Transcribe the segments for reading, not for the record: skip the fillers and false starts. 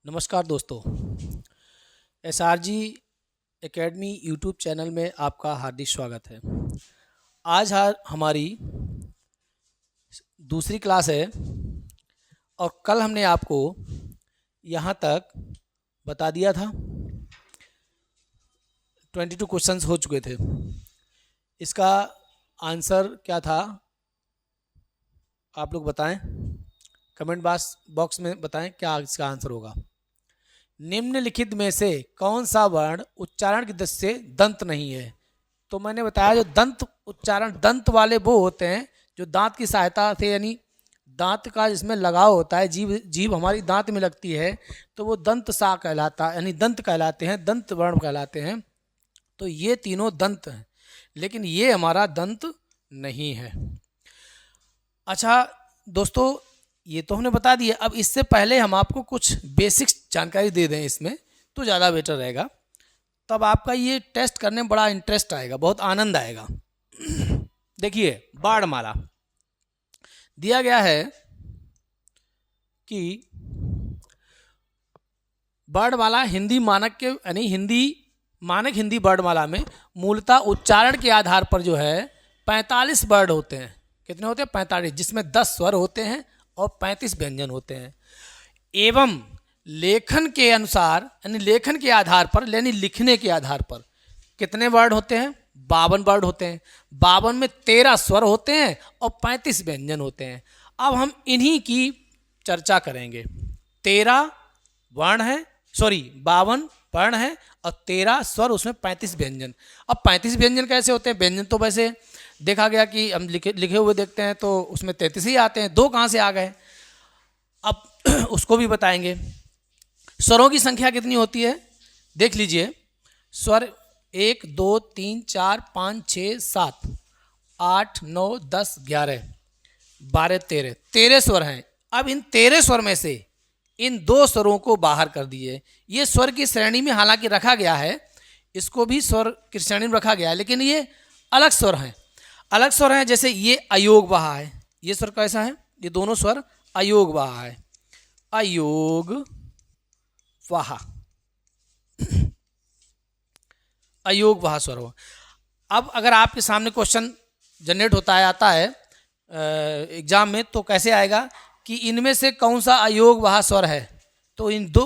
नमस्कार दोस्तों, SRG academy YouTube channel में आपका हार्दिक स्वागत है। आज हमारी दूसरी क्लास है और कल हमने आपको यहाँ तक बता दिया था। 22 क्वेश्चंस हो चुके थे। इसका आंसर क्या था आप लोग बताएं, कमेंट बॉक्स में बताएं क्या इसका आंसर होगा। निम्नलिखित में से कौन सा वर्ण उच्चारण की दृष्टि से दंत नहीं है? तो मैंने बताया जो दंत उच्चारण दंत वाले वो होते हैं जो दांत की सहायता से, यानी दांत का जिसमें लगाव होता है, जीभ हमारी दांत में लगती है तो वो दंत सा कहलाता है, यानी दंत कहलाते हैं, दंत वर्ण कहलाते हैं। तो ये तीनों दंत हैं, लेकिन ये हमारा दंत नहीं है। अच्छा दोस्तों, ये तो हमने बता दिया। अब इससे पहले हम आपको कुछ बेसिक्स जानकारी दे दें इसमें तो ज़्यादा बेटर रहेगा, तब आपका ये टेस्ट करने में बड़ा इंटरेस्ट आएगा, बहुत आनंद आएगा। देखिए, बाणमाला दिया गया है कि वर्णमाला हिंदी मानक के, यानी हिंदी वर्णमाला में मूलतः उच्चारण के आधार पर जो है 45 वर्ण होते हैं। कितने होते हैं? 45, जिसमें 10 स्वर होते हैं और 35 व्यंजन होते हैं। एवं लेखन के अनुसार, यानी लेखन के आधार पर, यानी लिखने के आधार पर कितने वर्ड होते हैं? 52 वर्ड होते हैं। 52 में 13 स्वर होते हैं और 35 व्यंजन होते हैं। अब हम इन्हीं की चर्चा करेंगे। 13 वर्ण है, 52 वर्ण है और 13 स्वर, उसमें 35 व्यंजन। अब 35 व्यंजन कैसे होते हैं? व्यंजन तो वैसे देखा गया कि हम लिखे हुए देखते हैं तो उसमें 33 ही आते हैं, 2 कहाँ से आ गए? अब उसको भी बताएंगे। स्वरों की संख्या कितनी होती है देख लीजिए। स्वर 1 2 3 4 5 6 7 8 9 10 11 12 13 स्वर हैं। अब इन 13 स्वर में से इन 2 स्वरों को बाहर कर दिए। ये स्वर की श्रेणी में हालांकि रखा गया है, इसको भी स्वर की श्रेणी में रखा गया है, लेकिन ये अलग स्वर हैं। अलग स्वर हैं, जैसे ये अयोग वहा है। ये स्वर कैसा है? ये दोनों स्वर अयोग वहा है, अयोग वहा, अयोग वहा स्वर हो। अब अगर आपके सामने क्वेश्चन जनरेट होता है, आता है एग्जाम में, तो कैसे आएगा कि इनमें से कौन सा अयोग वहा स्वर है? तो इन 2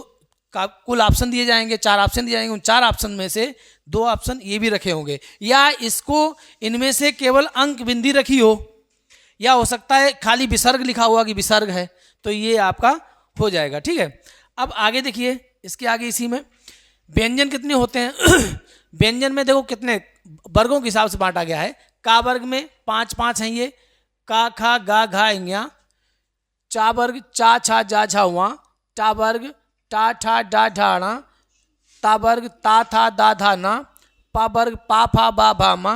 का कुल ऑप्शन दिए जाएंगे, 4 ऑप्शन दिए जाएंगे। उन 4 ऑप्शन में से 2 ऑप्शन ये भी रखे होंगे, या इसको इनमें से केवल अंक बिंदी रखी हो, या हो सकता है खाली विसर्ग लिखा हुआ कि विसर्ग है, तो ये आपका हो जाएगा। ठीक है, अब आगे देखिए, इसके आगे इसी में व्यंजन कितने होते हैं? व्यंजन में देखो कितने वर्गों के हिसाब से बांटा गया है। का वर्ग में 5 हैं ये, का खा गा घा इंग्या। चा वर्ग चा छा जा झा हुआ। टा वर्ग टा ठा डा ढाणा। ता वर्ग ता था दा धा ना। पा वर्ग पा फा बा भा मा।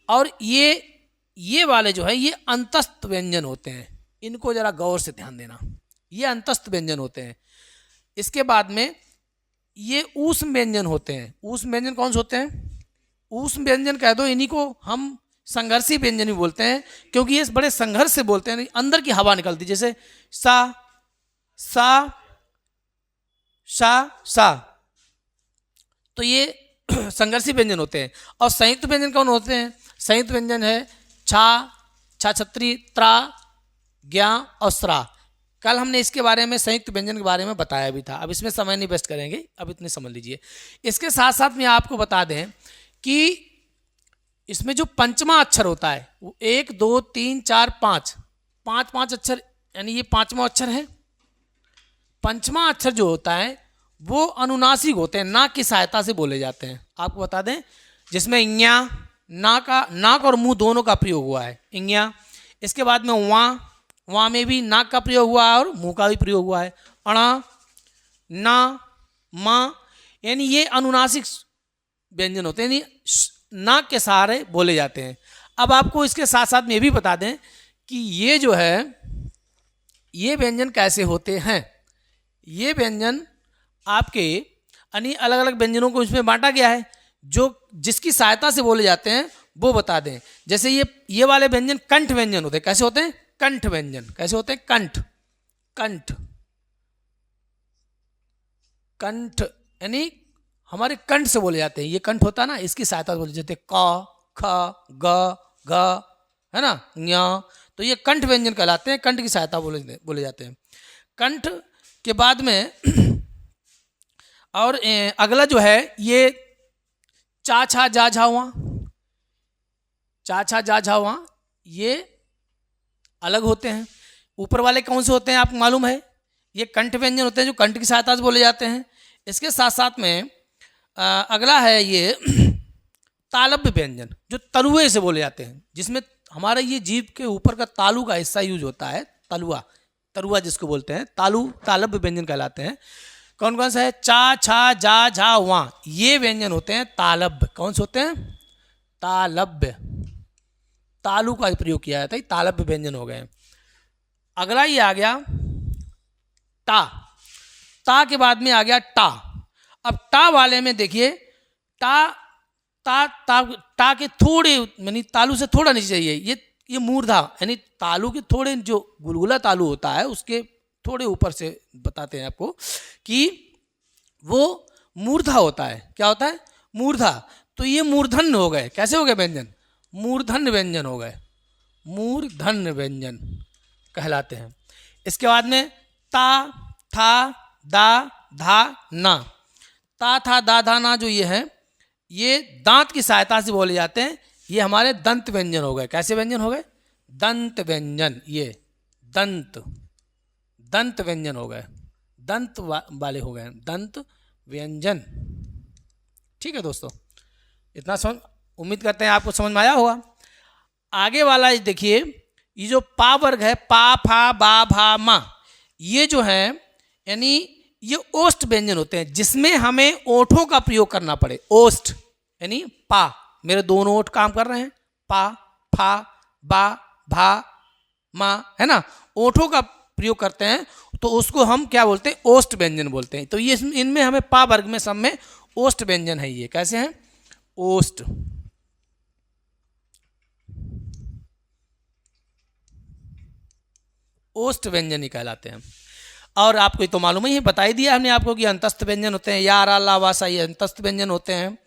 और ये वाले जो है ये अंतस्थ व्यंजन होते हैं, इनको जरा गौर से ध्यान देना, ये अंतस्थ व्यंजन होते हैं। इसके बाद में ये ऊष्म व्यंजन होते हैं। ऊष्म व्यंजन कौन से होते हैं? ऊष्म व्यंजन कह दो, इन्हीं को हम संघर्षी व्यंजन भी बोलते हैं, क्योंकि ये बड़े संघर्ष से बोलते हैं, अंदर की हवा निकलती, जैसे सा सा शा सा, तो ये संघर्षी व्यंजन होते हैं। और संयुक्त व्यंजन कौन होते हैं? संयुक्त व्यंजन है छा, छा छत्री, त्रा, ज्ञा और स्रा। कल हमने इसके बारे में, संयुक्त व्यंजन के बारे में बताया भी था। अब इसमें समय नहीं वेस्ट करेंगे, अब इतने समझ लीजिए। इसके साथ साथ में आपको बता दें कि इसमें जो पंचमा अक्षर होता है वो 1 2 3 4 5 अक्षर, यानी ये 5वां अक्षर है। पंचमा अक्षर जो होता है वो अनुनासिक होते हैं, नाक की सहायता से बोले जाते हैं। आपको बता दें, जिसमें इंग्या, नाक और मुंह दोनों का प्रयोग हुआ है, इंग्या। इसके बाद में वहाँ में भी नाक का प्रयोग हुआ है और मुंह का भी प्रयोग हुआ है। अणा, ना, मा, यानी ये अनुनासिक व्यंजन होते हैं, यानी नाक के सहारे बोले जाते हैं। अब आपको इसके साथ साथ में ये भी बता दें कि ये जो है ये व्यंजन कैसे होते हैं। ये व्यंजन आपके, यानी अलग अलग व्यंजनों को इसमें बांटा गया है, जो जिसकी सहायता से बोले जाते हैं वो बता दें। जैसे ये वाले व्यंजन कंठ व्यंजन होते हैं। कैसे होते हैं? कंठ व्यंजन। कैसे होते हैं? कंठ, कंठ। कंठ यानी हमारे कंठ से बोले जाते हैं, ये कंठ होता है ना, इसकी सहायता से बोले जाते हैं, क ख ग घ, है ना, ञ। तो ये कंठ व्यंजन कहलाते हैं, कंठ की सहायता बोले जाते हैं। कंठ के बाद में और अगला जो है ये चा छा जा झा वहाँ, चा छा जा झा वहाँ, ये अलग होते हैं। ऊपर वाले कौन से होते हैं आपको मालूम है? ये कंठ व्यंजन होते हैं जो कंठ की सहायता से बोले जाते हैं। इसके साथ साथ में अगला है ये तालव्य व्यंजन जो तलुए से बोले जाते हैं, जिसमें हमारा ये जीभ के ऊपर का तालू का हिस्सा यूज होता है, तलुआ, तरुआ जिसको बोलते हैं, तालव्य व्यंजन कहलाते हैं। कौन कौन सा है? चा छा जा झा वहाँ, ये व्यंजन होते हैं तालव्य। कौन से होते हैं? तालव्य, तालु का प्रयोग किया जाता है, तालव्य व्यंजन हो गए। अगला ये आ गया टा, ता के बाद में आ गया टा। अब टा वाले में देखिए, टा ता ता टा के थोड़े यानी तालू से थोड़ा नीचे चाहिए, ये मूर्धा यानी तालू के थोड़े, जो गुलगुला तालू होता है उसके थोड़े ऊपर से बताते हैं आपको कि वो मूर्धा होता है। क्या होता है? मूर्धा। तो ये मूर्धन्य हो गए। कैसे हो गए व्यंजन? मूर्धन्य व्यंजन हो गए, मूर्धन्य व्यंजन कहलाते हैं। इसके बाद में ता था दा धा ना, ता था दा धा ना जो ये है, ये दांत की सहायता से बोले जाते हैं। ये हमारे दंत व्यंजन हो गए। कैसे व्यंजन हो गए? दंत व्यंजन। ये दंत, दंत व्यंजन हो गए, दंत वाले हो गए, दंत व्यंजन। ठीक है दोस्तों, इतना समझ, उम्मीद करते हैं आपको समझ में आया होगा। आगे वाला देखिए, ये जो पा वर्ग है, पा फा बा भा मा, ये जो है यानी ये ओष्ठ व्यंजन होते हैं जिसमें हमें ओठों का प्रयोग करना पड़े। ओष्ठ यानी पा, मेरे दोनों ओठ काम कर रहे हैं, पा फा बा भा मा, है ना, ओठों का प्रयोग करते हैं, तो उसको हम क्या बोलते हैं? ओष्ठ व्यंजन बोलते हैं। तो ये इनमें हमें पा वर्ग में सब में ओष्ठ व्यंजन है। ये कैसे हैं? ओष्ठ, ओष्ठ व्यंजन ही कहलाते हैं। और आपको तो मालूम ही है, बता ही दिया हमने आपको कि अंतस्थ व्यंजन होते हैं, या रा ला वासा, ये अंतस्थ व्यंजन होते हैं,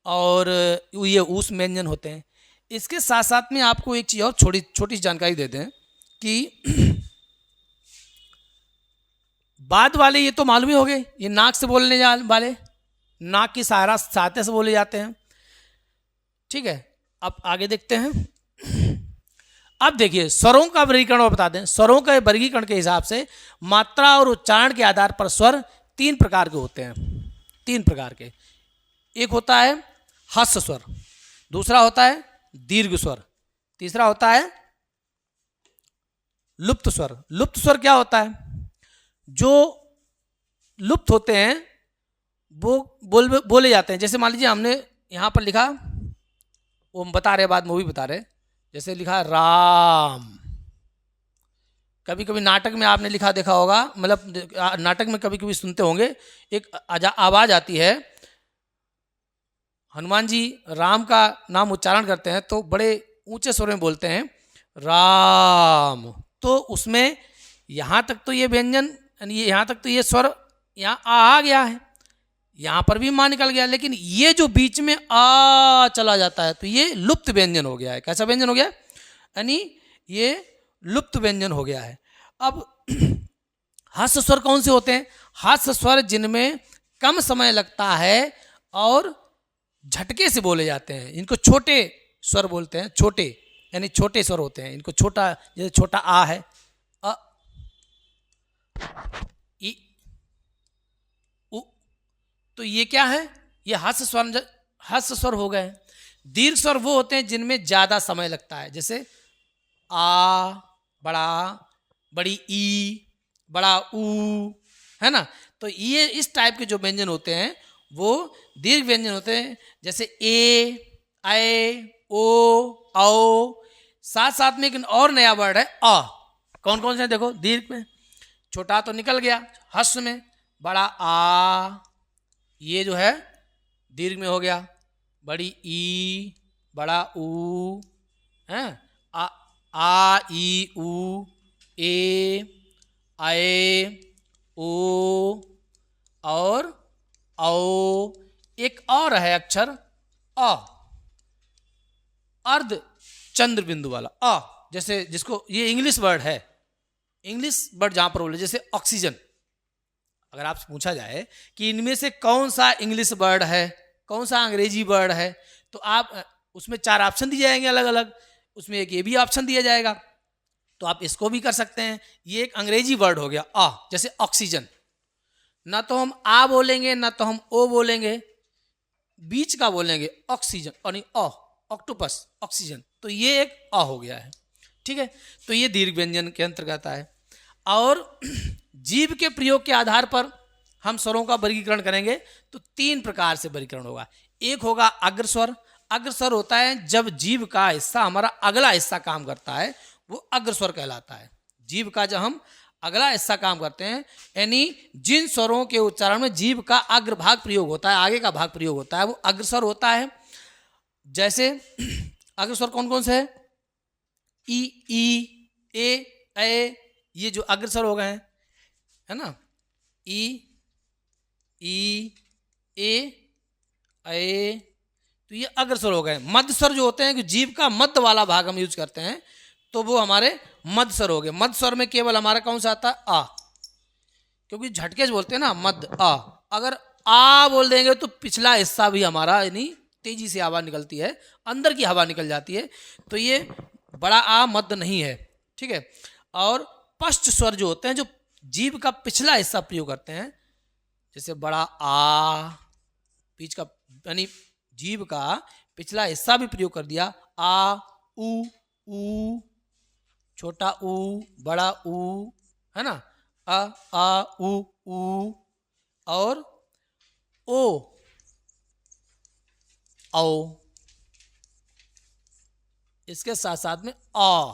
और ये ऊष्म व्यंजन होते हैं। इसके साथ साथ में आपको एक चीज़ और छोटी छोटी जानकारी दे दें कि बाद वाले ये तो मालूम ही हो गए, ये नाक से बोलने वाले, नाक की सहायता से बोले जाते हैं। ठीक है, अब आगे देखते हैं। अब देखिए स्वरों का वर्गीकरण और बता दें। स्वरों के वर्गीकरण के हिसाब से मात्रा और उच्चारण के आधार पर स्वर 3 प्रकार के होते हैं। 3 प्रकार के। एक होता है ह्रस्व स्वर, दूसरा होता है दीर्घ स्वर, तीसरा होता है लुप्त स्वर। लुप्त स्वर क्या होता है? जो लुप्त होते हैं वो बोले जाते हैं। जैसे मान लीजिए हमने यहाँ पर लिखा, वो हम बता रहे, बाद में वो भी बता रहे, जैसे लिखा राम। कभी कभी नाटक में आपने लिखा देखा होगा, मतलब नाटक में कभी कभी सुनते होंगे, एक आवाज़ आती है, हनुमान जी राम का नाम उच्चारण करते हैं तो बड़े ऊंचे स्वर में बोलते हैं राम। तो उसमें यहाँ तक तो ये व्यंजन, यहाँ तक तो ये स्वर यहाँ आ गया है, यहाँ पर भी माँ निकल गया, लेकिन ये जो बीच में आ चला जाता है तो ये लुप्त व्यंजन हो गया है। कैसा व्यंजन हो गया? यानी ये लुप्त व्यंजन हो गया है। अब ह्रस्व स्वर कौन से होते हैं? ह्रस्व स्वर जिनमें कम समय लगता है और झटके से बोले जाते हैं, इनको छोटे स्वर बोलते हैं। छोटे यानी छोटे स्वर होते हैं, इनको छोटा, जैसे छोटा आ है, अ, ई, उ, तो ये क्या है? ये ह्रस्व स्वर हो गए। दीर्घ स्वर वो होते हैं जिनमें ज्यादा समय लगता है, जैसे आ, बड़ा, बड़ी ई, बड़ा ऊ, है ना। तो ये इस टाइप के जो व्यंजन होते हैं वो दीर्घ व्यंजन होते हैं, जैसे ए, ऐ, ओ, औ। साथ साथ में एक और नया वर्ड है अ। कौन कौन से हैं देखो? दीर्घ में छोटा तो निकल गया, ह्रस्व में बड़ा आ, ये जो है दीर्घ में हो गया, बड़ी ई, बड़ा ऊ, है, आ ई ऊ, ए, ऐ, ओ, और औ, एक और है अक्षर अ, अर्ध चंद्र बिंदु वाला अ, जैसे जिसको ये इंग्लिश वर्ड है, इंग्लिश वर्ड जहां पर बोले जैसे ऑक्सीजन। अगर आपसे पूछा जाए कि इनमें से कौन सा इंग्लिश वर्ड है, कौन सा अंग्रेजी वर्ड है, तो आप उसमें 4 ऑप्शन दिए जाएंगे अलग अलग, उसमें एक ये भी ऑप्शन दिया जाएगा, तो आप इसको भी कर सकते हैं। ये एक अंग्रेजी वर्ड हो गया आ, जैसे ऑक्सीजन। ना तो हम आ बोलेंगे ना तो हम ओ बोलेंगे, बीच का बोलेंगे ऑक्सीजन और नहीं अ, ऑक्टोपस ऑक्सीजन, तो ये एक अ हो गया है। ठीक है, तो ये दीर्घ व्यंजन के अंतर्गत है। और जीव के प्रयोग के आधार पर हम स्वरों का वर्गीकरण करेंगे तो 3 प्रकार से वर्गीकरण होगा। एक होगा अग्रस्वर। अग्रस्वर होता है जब जीव का हिस्सा हमारा अगला हिस्सा काम करता है, वो अग्रस्वर कहलाता है। जीव का जब हम अगला हिस्सा काम करते हैं, यानी जिन स्वरों के उच्चारण में जीव का अग्रभाग प्रयोग होता है, आगे का भाग प्रयोग होता है, वो अग्रस्वर होता है। जैसे अग्रस्वर कौन कौन से है? ई, ए, ये जो अग्रस्वर हो गए हैं, है ना, ई, ए, तो ये अग्रस्वर हो गए। मध्य स्वर जो होते हैं कि जीव का मध्य वाला भाग हम यूज करते हैं, तो वो हमारे मध्य स्वर हो गए। मध्य स्वर में केवल हमारा कौन सा आता है? आ, क्योंकि झटके से बोलते हैं ना मध्य आ। अगर आ बोल देंगे तो पिछला हिस्सा भी हमारा यानी तेजी से हवा निकलती है, अंदर की हवा निकल जाती है, तो ये बड़ा आ मध्य नहीं है। ठीक है, और पश्च स्वर जो होते हैं जो जीव का पिछला हिस्सा प्रयोग करते हैं, जैसे बड़ा आ, बीच का यानी जीव का पिछला हिस्सा भी प्रयोग कर दिया, आ, ऊ, छोटा ऊ, बड़ा ऊ, है ना, आ, ऊ, और ओ, औ, इसके साथ साथ में आ,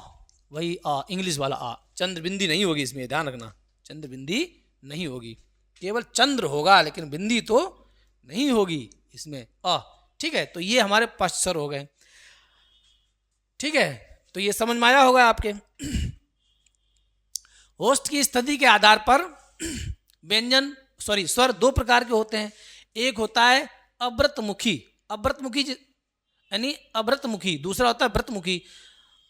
वही आ, इंग्लिश वाला आ। चंद्र बिंदी नहीं होगी इसमें, ध्यान रखना, चंद्र बिंदी नहीं होगी, केवल चंद्र होगा लेकिन बिंदी तो नहीं होगी इसमें आ। ठीक है, तो ये हमारे पश्च स्वर हो गए। ठीक है, तो ये समझ में आया होगा आपके। होस्ट की स्थिति के आधार पर व्यंजन स्वर 2 प्रकार के होते हैं। एक होता है अव्रतमुखी, यानी अव्रतमुखी, दूसरा होता है व्रतमुखी।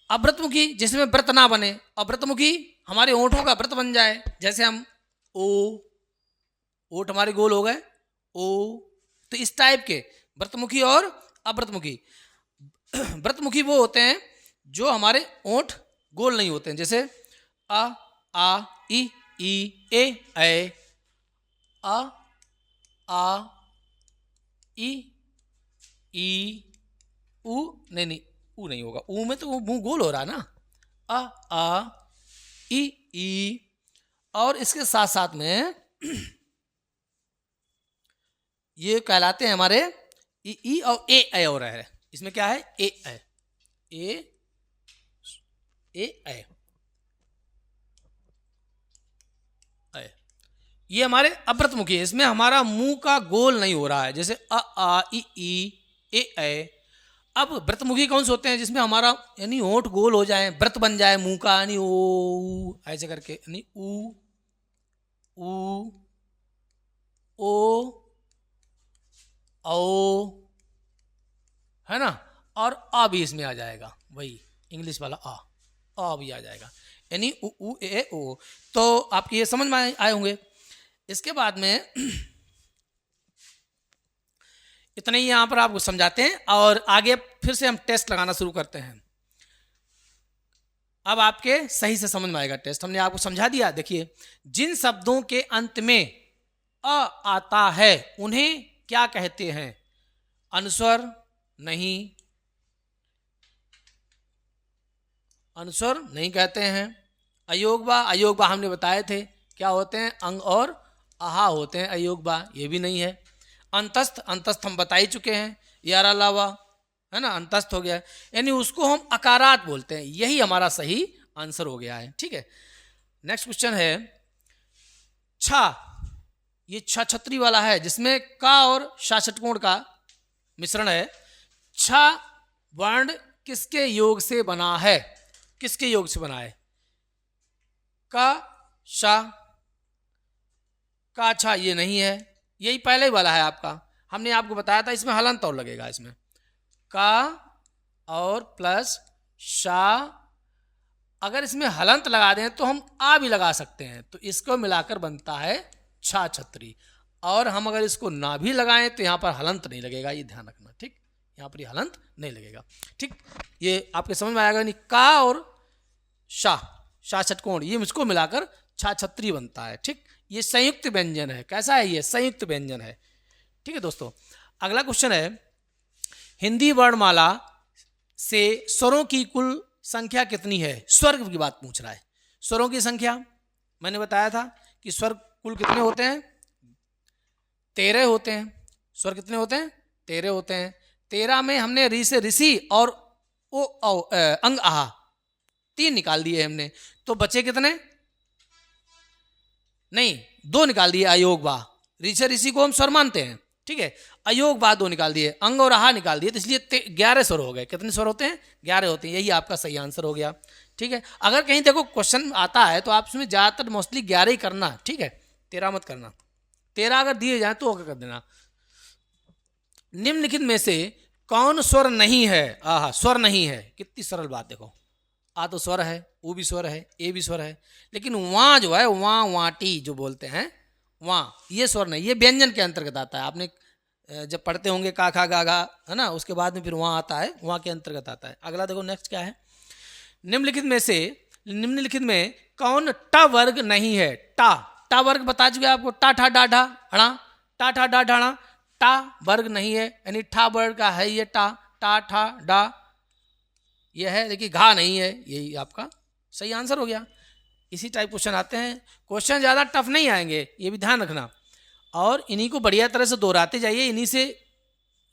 अव्रतमुखी जिसमें व्रत ना बने, अव्रतमुखी हमारे होठों का व्रत बन जाए, जैसे हम ओ, होठ हमारे गोल हो गए ओ, तो इस टाइप के व्रतमुखी और अव्रतमुखी। व्रतमुखी वो होते हैं जो हमारे होठ गोल नहीं होते हैं, जैसे आ, ई, ए, आ, ई, ऊ, नहीं ऊ नहीं होगा, ऊ में तो वो मुंह गोल हो रहा है ना, आ, ई, और इसके साथ साथ में ये कहलाते हैं हमारे ई और ए हो रहा है। इसमें क्या है? ए, ये हमारे अव्रतमुखी है, इसमें हमारा मुंह का गोल नहीं हो रहा है, जैसे आ, ई, ए। अब व्रतमुखी कौन से होते हैं? जिसमें हमारा यानी होंठ गोल हो जाए, व्रत बन जाए मुंह का, यानी ओ ऐसे करके, यानी ऊ, ओ, है ना, और आ भी इसमें आ जाएगा, वही इंग्लिश वाला आ भी आ जाएगा, यानी ऊ, ए, ओ। तो आपके ये समझ में आए होंगे। इसके बाद में इतने ही यहाँ पर आपको समझाते हैं और आगे फिर से हम टेस्ट लगाना शुरू करते हैं। अब आपके सही से समझ में आएगा टेस्ट। हमने आपको समझा दिया। देखिए, जिन शब्दों के अंत में अ आता है उन्हें क्या कहते हैं? अनुस्वर नहीं, अनुस्वर नहीं कहते हैं। अयोगबा हमने बताए थे क्या होते हैं, अंग और आहा होते हैं अयोगबा, ये भी नहीं है। अंतस्थ हम बता ही चुके हैं, यार अलावा, है ना, अंतस्थ हो गया, यानी उसको हम अकारात बोलते हैं। यही हमारा सही आंसर हो गया है। ठीक है, नेक्स्ट क्वेश्चन है छा। ये छा छतरी वाला है जिसमें का और शा षटकोण का मिश्रण है। छा वर्ण किसके योग से बना है? किसके योग से बना है? का, शा, का, छा, ये नहीं है। यही पहले ही वाला है आपका, हमने आपको बताया था इसमें हलंत और लगेगा, इसमें का और प्लस शा, अगर इसमें हलंत लगा दें तो हम आ भी लगा सकते हैं, तो इसको मिलाकर बनता है छा छतरी। और हम अगर इसको ना भी लगाएं तो यहाँ पर हलंत नहीं लगेगा, ये ध्यान रखना, ठीक, यहाँ पर ये हलंत नहीं लगेगा, ठीक। ये आपके समझ में आएगा नहीं, का और शाह षटकोण, ये मुझको मिलाकर छा छतरी बनता है, ठीक। ये संयुक्त व्यंजन है, कैसा है, ये संयुक्त व्यंजन है, ठीक है दोस्तों। अगला क्वेश्चन है, हिंदी वर्णमाला से स्वरों की कुल संख्या कितनी है? स्वर की बात पूछ रहा है, स्वरों की संख्या। मैंने बताया था कि स्वर कुल कितने होते हैं, 13 होते हैं। स्वर कितने होते हैं? 13 होते हैं। 13 में हमने री से ऋषि और ओ अंग आहा 3 निकाल दिए हमने, तो बचे कितने? नहीं, 2 निकाल दिए, अयोग वाह। री से ऋषि को हम स्वर मानते हैं, ठीक है। अयोग बाद 2 निकाल दिए, अंग और आहा निकाल दिए, तो इसलिए 11 स्वर हो गए। कितने स्वर होते हैं? 11 होते हैं, यही आपका सही आंसर हो गया, ठीक है। अगर कहीं देखो क्वेश्चन आता है तो आप उसमें ज़्यादातर मोस्टली 11 ही करना, ठीक है, 13 मत करना। 13 अगर दिए जाए तो कर देना। निम्नलिखित में से कौन स्वर नहीं है? आहा, स्वर नहीं है, कितनी सरल बात देखो। आ तो स्वर है, ऊ भी स्वर है, ए भी स्वर है, लेकिन वहाँ जो है, वहाँ वाटी जो बोलते हैं, वहाँ ये स्वर नहीं, ये व्यंजन के अंतर्गत आता है। आपने जब पढ़ते होंगे का खा गा गा, है ना, उसके बाद में फिर वहाँ आता है, वहाँ के अंतर्गत आता है। अगला देखो नेक्स्ट क्या है, निम्नलिखित में कौन ट वर्ग नहीं है? टा वर्ग बता चुके आपको, टा ठा डा ढा हड़ा, टा ठा डा ढाड़ा, टा वर्ग नहीं है, यानी ठा वर्ग का है ये टा, टा ठा डा ये है, लेकिन घा नहीं है, यही आपका सही आंसर हो गया। इसी टाइप क्वेश्चन आते हैं, क्वेश्चन ज़्यादा टफ नहीं आएंगे, ये भी ध्यान रखना, और इन्हीं को बढ़िया तरह से दोहराते जाइए, इन्हीं से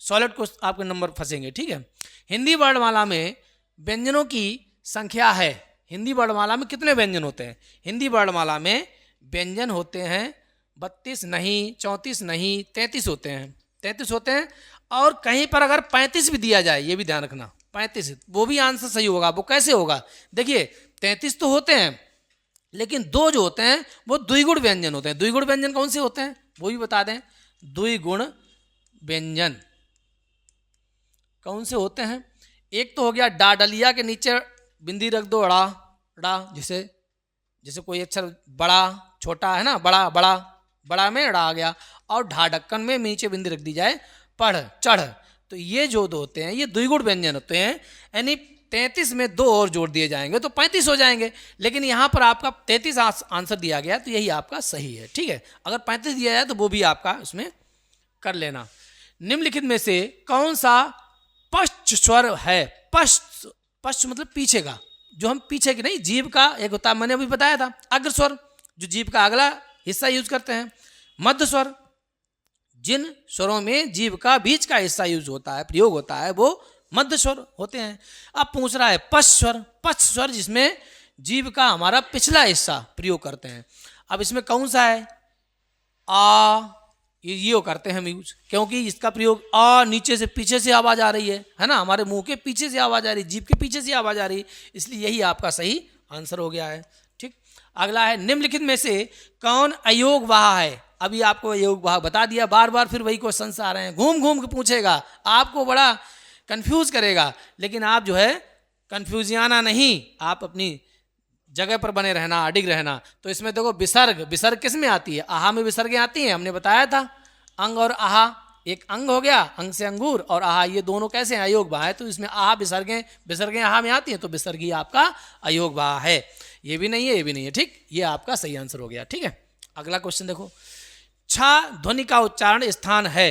सॉलिड को आपके नंबर फंसेंगे, ठीक है। हिंदी वर्णमाला में व्यंजनों की संख्या है, हिंदी वर्णमाला में कितने व्यंजन होते हैं? हिंदी वर्णमाला में व्यंजन होते हैं 32 नहीं, 34 नहीं, 33 होते हैं, 33 होते हैं। और कहीं पर अगर 35 भी दिया जाए, ये भी ध्यान रखना, 35, वो भी आंसर सही होगा। वो कैसे होगा? देखिए 33 तो होते हैं, लेकिन 2 जो होते हैं वो द्विगुण व्यंजन होते हैं। द्विगुण व्यंजन कौन से होते हैं वो भी बता दें। द्विगुण व्यंजन कौन से होते हैं? एक तो हो गया डा, डलिया के नीचे बिंदी रख दो, अड़ा डा, जैसे कोई अक्षर बड़ा छोटा है ना, बड़ा बड़ा बड़ा में अड़ा आ गया, और ढा ढक्कन में नीचे बिंदी रख दी जाए, पढ़ चढ़, तो ये जो 2 होते हैं ये द्विगुण व्यंजन होते हैं। यानी 33 में 2 और जोड़ दिए जाएंगे तो 35 हो जाएंगे, लेकिन यहाँ पर आपका 33 आंसर दिया गया, तो यही आपका सही है, ठीक है। अगर 35 दिया जाए तो वो भी आपका उसमें कर लेना। निम्नलिखित में से कौन सा पश्च स्वर है? पश्च मतलब पीछे का, जो हम पीछे की नहीं, जीभ का एक होता है, मैंने अभी बताया था, अग्र स्वर जो जीभ का अगला हिस्सा यूज करते हैं। मध्य स्वर, जिन स्वरों में जीभ का बीच का हिस्सा यूज होता है, प्रयोग होता है, वो मध्य स्वर होते हैं। अब पूछ रहा है पश्च स्वर जिसमें जीभ का हमारा पिछला हिस्सा प्रयोग करते हैं। अब इसमें कौन सा है? आ, ये करते हैं हम यूज, क्योंकि इसका प्रयोग आ, नीचे से पीछे से आवाज आ रही है ना, हमारे मुंह के पीछे से आवाज आ रही है, जीभ के पीछे से आवाज आ रही है, इसलिए यही आपका सही आंसर हो गया है, ठीक। अगला है, निम्नलिखित में से कौन अयोग वाह है? अभी आपको अयोग वाह बता दिया, बार बार फिर वही क्वेश्चन आ रहे हैं, घूम घूम के पूछेगा, आपको बड़ा कंफ्यूज करेगा, लेकिन आप जो है कंफ्यूजियाना नहीं, आप अपनी जगह पर बने रहना, अडिग रहना। तो इसमें देखो विसर्ग किस में आती है? आहा में विसर्गें आती हैं, हमने बताया था। अंग और आहा, एक अंग हो गया, अंग से अंगूर, और आहा, ये दोनों कैसे हैं? अयोग वाह है, तो इसमें आहा विसर्गें आहा में आती हैं, तो विसर्गी आपका अयोग वाह है। ये भी नहीं है, ये भी नहीं है, ठीक, ये आपका सही आंसर हो गया, ठीक है। अगला क्वेश्चन देखो, छा ध्वनि का उच्चारण स्थान है।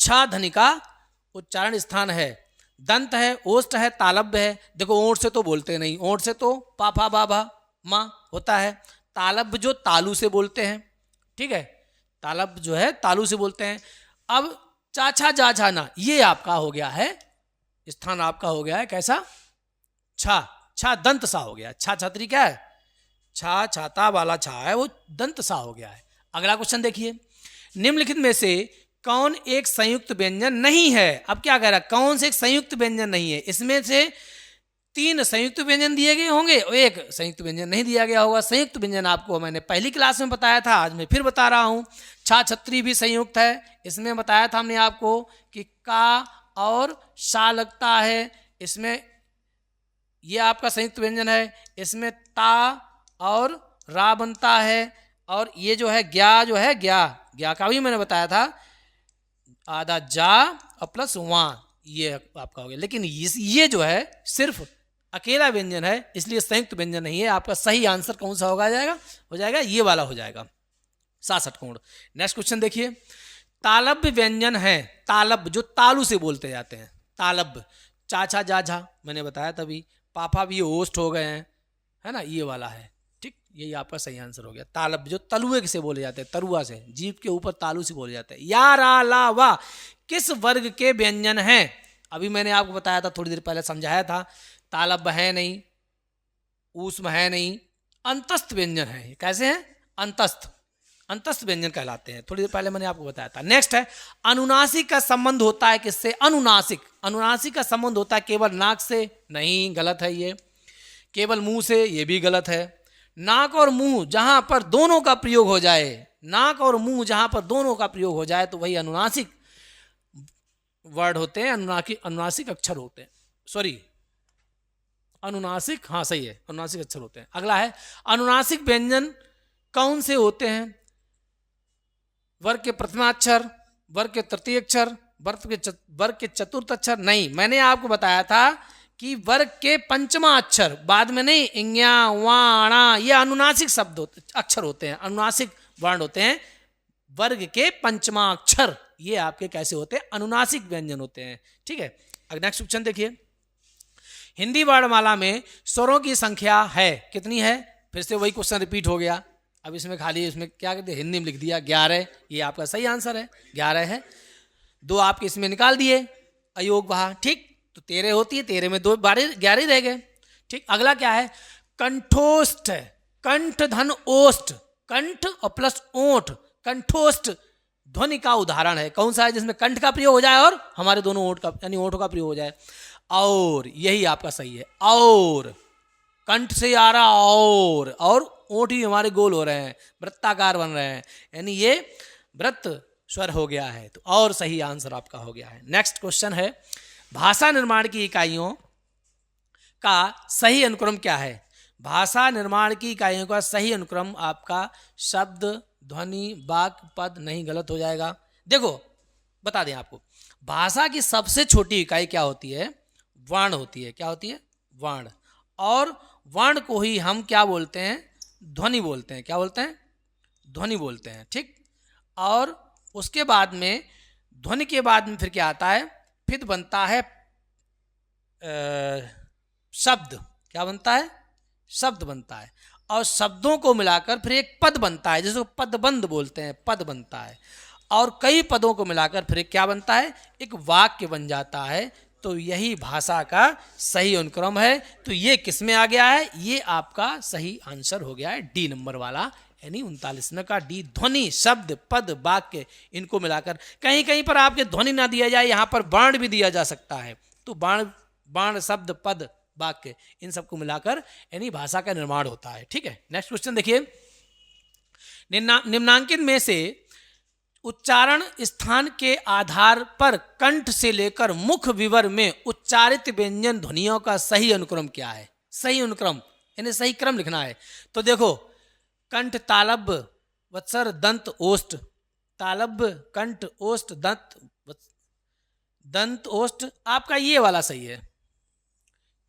छा ध्वनि का उच्चारण स्थान है, दंत है, ओष्ठ है, तालब्य है। देखो ओंठ से तो बोलते नहीं, ओंठ से तो पा फा बा भा मा होता है। तालब्य जो तालू से बोलते हैं, ठीक है, तालब्य जो है तालू से बोलते हैं। अब चा छा जा छा ना, ये आपका हो गया है स्थान, आपका हो गया है कैसा? छा दंत सा हो गया। छा छतरी क्या है? छा छाता वाला छा है, वो दंत सा हो गया है। अगला क्वेश्चन देखिए, निम्नलिखित में से कौन एक संयुक्त व्यंजन नहीं है? अब क्या कह रहा है? कौन से एक संयुक्त व्यंजन नहीं है? इसमें से 3 संयुक्त व्यंजन दिए गए होंगे और 1 संयुक्त व्यंजन नहीं दिया गया होगा। संयुक्त व्यंजन आपको मैंने पहली क्लास में बताया था, आज मैं फिर बता रहा हूँ। छा छत्री भी संयुक्त है, इसमें बताया था हमने आपको कि का और शा लगता है, इसमें ये आपका संयुक्त व्यंजन है। इसमें ता और रा बनता है, और ये जो है ज्ञा का भी मैंने बताया था, आधा जा और प्लस वां, ये आपका हो गया। लेकिन ये जो है सिर्फ अकेला व्यंजन है, इसलिए संयुक्त व्यंजन नहीं है। आपका सही आंसर कौन सा हो जाएगा ये वाला हो जाएगा, 66 कोण। नेक्स्ट क्वेश्चन देखिए, तालब्य व्यंजन है, तालब जो तालु से बोलते जाते हैं, तालब, चाचा जाझा मैंने बताया तभी, पापा भी ओस्ट हो गए हैं, है ना, ये वाला है। ठीक, यही आपका सही आंसर हो गया। तालब जो तलुए से बोले जाते हैं, तरुआ से, जीभ के ऊपर तालु से बोले जाते हैं। या रा ला वा किस वर्ग के व्यंजन हैं? अभी मैंने आपको बताया था, थोड़ी देर पहले समझाया था, तालब है नहीं, ऊष्म है नहीं, अंतस्थ व्यंजन है। कैसे हैं? अंतस्थ व्यंजन कहलाते हैं, थोड़ी देर पहले मैंने आपको बताया था। नेक्स्ट है, अनुनासिक का संबंध होता है किससे? अनुनासिक का संबंध होता है केवल नाक से? नहीं, गलत है ये। केवल मुंह से? ये भी गलत है। नाक और मुंह जहां पर दोनों का प्रयोग हो जाए, नाक और मुंह जहां पर दोनों का प्रयोग हो जाए तो वही अनुनासिक वर्ड होते हैं, अनुनासिक अक्षर होते हैं। सॉरी, अनुनासिक, हाँ सही है, अनुनासिक अक्षर होते हैं। अगला है, अनुनासिक व्यंजन कौन से होते हैं? वर्ग के प्रथमा अक्षर, वर्ग के तृतीय अक्षर, वर्ग के चतुर्थ अक्षर? नहीं, मैंने आपको बताया था कि वर्ग के पंचमा अक्षर, बाद में नहीं, इंग्या वाणा, ये अनुनासिक शब्द अक्षर होते हैं, अनुनासिक वर्ण होते हैं। वर्ग के पंचमा अक्षर ये आपके कैसे होते हैं? अनुनासिक व्यंजन होते हैं। ठीक है, अब नेक्स्ट क्वेश्चन देखिए, हिंदी वर्णमाला में स्वरों की संख्या है कितनी है? फिर से वही क्वेश्चन रिपीट हो गया। अब इसमें खाली इसमें क्या कहते हैं, हिंदी में लिख दिया 11, ये आपका सही आंसर है, 11 है। 2 आपके इसमें निकाल दिए, अयोग वहा, ठीक, तो 13 होती है, 13 में 2 12 11 रह गए। ठीक, अगला क्या है? कंठोष्ठ, कंठ धन ओष्ठ, कंठ और प्लस ओठ, कंठोष्ठ ध्वनि का उदाहरण है। कौन सा है जिसमें कंठ का प्रयोग हो जाए और हमारे दोनों ओठ का यानी ओठों का प्रयोग हो जाए? और, यही आपका सही है। और कंठ से आ रहा और ओठ ही हमारे गोल हो रहे हैं, वृत्ताकार बन रहे हैं, यानी ये वृत्त स्वर हो गया है, तो और सही आंसर आपका हो गया है। नेक्स्ट क्वेश्चन है, भाषा निर्माण की इकाइयों का सही अनुक्रम क्या है? भाषा निर्माण की इकाइयों का सही अनुक्रम आपका शब्द, ध्वनि, वाक्य, पद, नहीं, गलत हो जाएगा। देखो बता दें आपको, भाषा की सबसे छोटी इकाई क्या होती है? वर्ण होती है। क्या होती है? वर्ण। और वर्ण को ही हम क्या बोलते हैं? ध्वनि बोलते हैं। क्या बोलते हैं? ध्वनि बोलते हैं। ठीक, और उसके बाद में ध्वनि के बाद में फिर क्या आता है? फिर बनता है शब्द। क्या बनता है? शब्द बनता है, और शब्दों को मिलाकर फिर एक पद बनता है, जिसको पदबंध बोलते हैं, पद बनता है। और कई पदों को मिलाकर फिर एक क्या बनता है? एक वाक्य बन जाता है। तो यही भाषा का सही अनुक्रम है। तो ये किस में आ गया है? ये आपका सही आंसर हो गया है डी नंबर वाला, यानी 39 का डी। ध्वनि, शब्द, पद, वाक्य, इनको मिलाकर, कहीं कहीं पर आपके ध्वनि ना दिया जाए, यहाँ पर बाण भी दिया जा सकता है, तो बाण, शब्द, पद, वाक्य, इन सबको मिलाकर यानी भाषा का निर्माण होता है। ठीक है, नेक्स्ट क्वेश्चन देखिए, निम्नांकित में से उच्चारण स्थान के आधार पर कंठ से लेकर मुख विवर में उच्चारित व्यंजन ध्वनियों का सही अनुक्रम क्या है? सही अनुक्रम यानी सही क्रम लिखना है। तो देखो, कंठ, तालब, वत्सर, दंत, ओष्ठ, तालब, कंठ, ओष्ठ, दंत, ओष्ठ, आपका ये वाला सही है।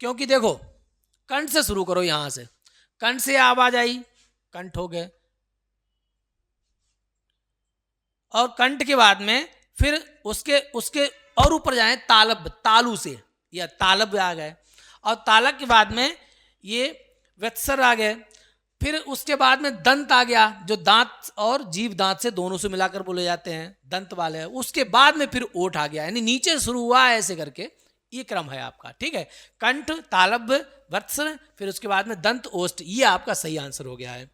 क्योंकि देखो, कंठ से शुरू करो, यहां से कंठ से आवाज आई, कंठ हो गए, और कंठ के बाद में फिर उसके और ऊपर जाएं, तालब, तालू से, या तालब आ गए, और तालक के बाद में ये वत्सर आ गए, फिर उसके बाद में दंत आ गया, जो दांत और जीभ, दांत से दोनों से मिलाकर बोले जाते हैं, दंत वाले हैं। उसके बाद में फिर ओठ आ गया, यानी नीचे शुरू हुआ है, ऐसे करके ये क्रम है आपका। ठीक है, कंठ, तालब, वत्सर, फिर उसके बाद में दंत, ओष्ठ, ये आपका सही आंसर हो गया है।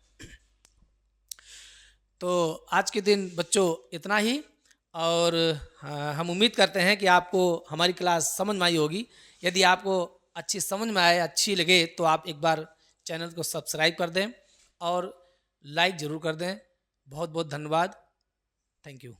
तो आज के दिन बच्चों इतना ही, और हम उम्मीद करते हैं कि आपको हमारी क्लास समझ में आई होगी। यदि आपको अच्छी समझ में आए, अच्छी लगे तो आप एक बार चैनल को सब्सक्राइब कर दें और लाइक ज़रूर कर दें। बहुत बहुत धन्यवाद। Thank you.